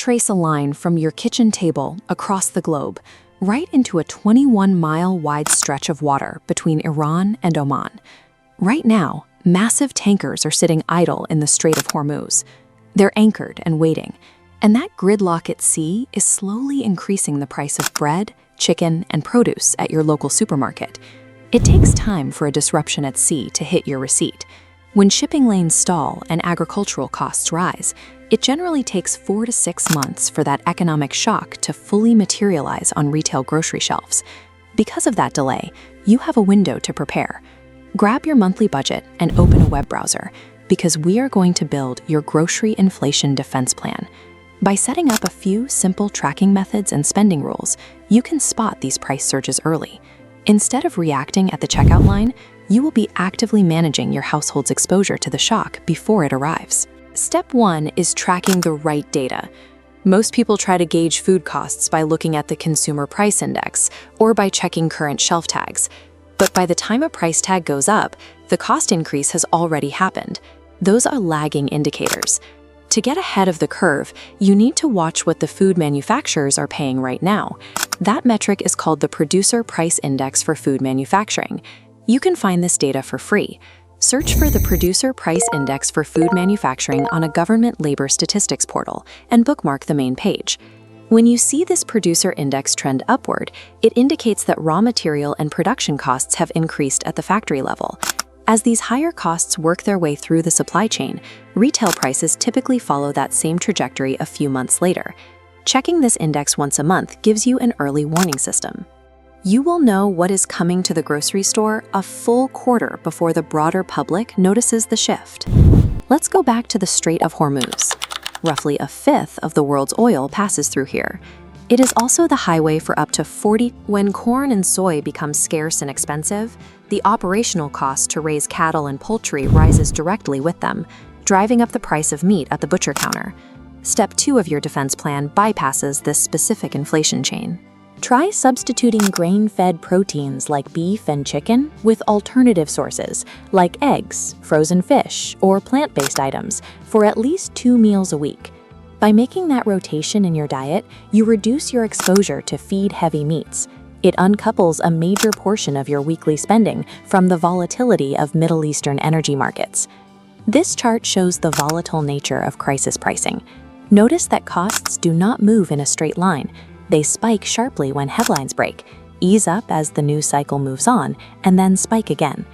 trace a line from your kitchen table across the globe, right into a 21-mile-wide stretch of water between Iran and Oman. Right now, massive tankers are sitting idle in the Strait of Hormuz. They're anchored and waiting, and that gridlock at sea is slowly increasing the price of bread, chicken, and produce at your local supermarket. It takes time for a disruption at sea to hit your receipt. When shipping lanes stall and agricultural costs rise, it generally takes 4 to 6 months for that economic shock to fully materialize on retail grocery shelves. Because of that delay, you have a window to prepare. Grab your monthly budget and open a web browser, because we are going to build your grocery inflation defense plan. By setting up a few simple tracking methods and spending rules, you can spot these price surges early. Instead of reacting at the checkout line, you will be actively managing your household's exposure to the shock before it arrives. Step 1 is tracking the right data. Most people try to gauge food costs by looking at the Consumer Price Index or by checking current shelf tags. But by the time a price tag goes up, the cost increase has already happened. Those are lagging indicators. To get ahead of the curve, you need to watch what the food manufacturers are paying right now. That metric is called the Producer Price Index for food manufacturing. You can find this data for free. Search for the Producer Price Index for food manufacturing on a government labor statistics portal and bookmark the main page. When you see this producer index trend upward, it indicates that raw material and production costs have increased at the factory level. As these higher costs work their way through the supply chain, retail prices typically follow that same trajectory a few months later. Checking this index once a month gives you an early warning system. You will know what is coming to the grocery store a full quarter before the broader public notices the shift. Let's go back to the Strait of Hormuz. Roughly a fifth of the world's oil passes through here. It is also the highway for up to 40. When corn and soy become scarce and expensive, the operational cost to raise cattle and poultry rises directly with them, driving up the price of meat at the butcher counter. Step 2 of your defense plan bypasses this specific inflation chain. Try substituting grain-fed proteins like beef and chicken with alternative sources like eggs, frozen fish, or plant-based items for at least 2 meals a week. By making that rotation in your diet, you reduce your exposure to feed-heavy meats. It uncouples a major portion of your weekly spending from the volatility of Middle Eastern energy markets. This chart shows the volatile nature of crisis pricing. Notice that costs do not move in a straight line. They spike sharply when headlines break, ease up as the news cycle moves on, and then spike again.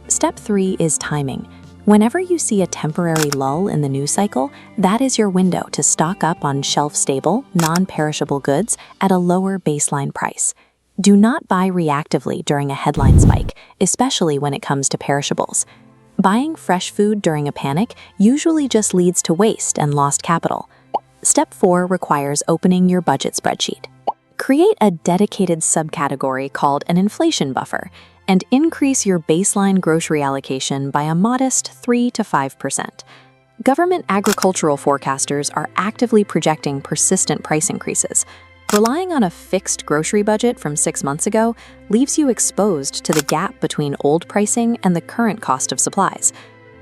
Step 3 is timing. Whenever you see a temporary lull in the news cycle, that is your window to stock up on shelf-stable, non-perishable goods at a lower baseline price. Do not buy reactively during a headline spike, especially when it comes to perishables. Buying fresh food during a panic usually just leads to waste and lost capital. Step 4 requires opening your budget spreadsheet. Create a dedicated subcategory called an inflation buffer and increase your baseline grocery allocation by a modest 3 to 5%. Government agricultural forecasters are actively projecting persistent price increases. Relying on a fixed grocery budget from 6 months ago leaves you exposed to the gap between old pricing and the current cost of supplies.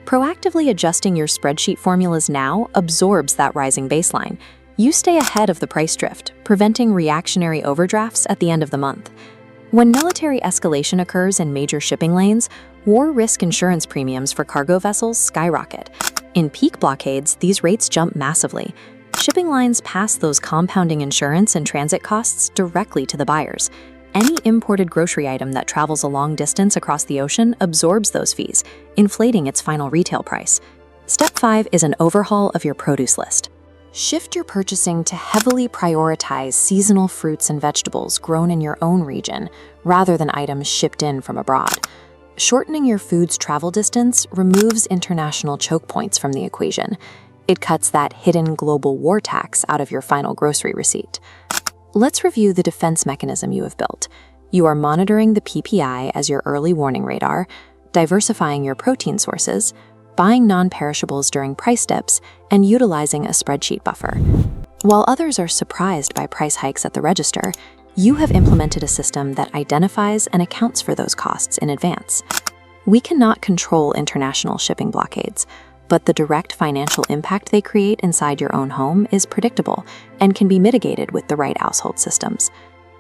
Proactively adjusting your spreadsheet formulas now absorbs that rising baseline. You stay ahead of the price drift, preventing reactionary overdrafts at the end of the month. When military escalation occurs in major shipping lanes, war risk insurance premiums for cargo vessels skyrocket. In peak blockades, these rates jump massively. Shipping lines pass those compounding insurance and transit costs directly to the buyers. Any imported grocery item that travels a long distance across the ocean absorbs those fees, inflating its final retail price. Step 5 is an overhaul of your produce list. Shift your purchasing to heavily prioritize seasonal fruits and vegetables grown in your own region, rather than items shipped in from abroad. Shortening your food's travel distance removes international choke points from the equation. It cuts that hidden global war tax out of your final grocery receipt. Let's review the defense mechanism you have built. You are monitoring the PPI as your early warning radar, diversifying your protein sources, buying non-perishables during price dips, and utilizing a spreadsheet buffer. While others are surprised by price hikes at the register, you have implemented a system that identifies and accounts for those costs in advance. We cannot control international shipping blockades, but the direct financial impact they create inside your own home is predictable and can be mitigated with the right household systems.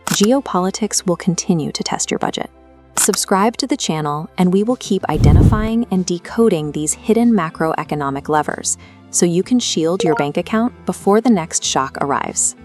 Geopolitics will continue to test your budget. Subscribe to the channel, and we will keep identifying and decoding these hidden macroeconomic levers so you can shield your bank account before the next shock arrives.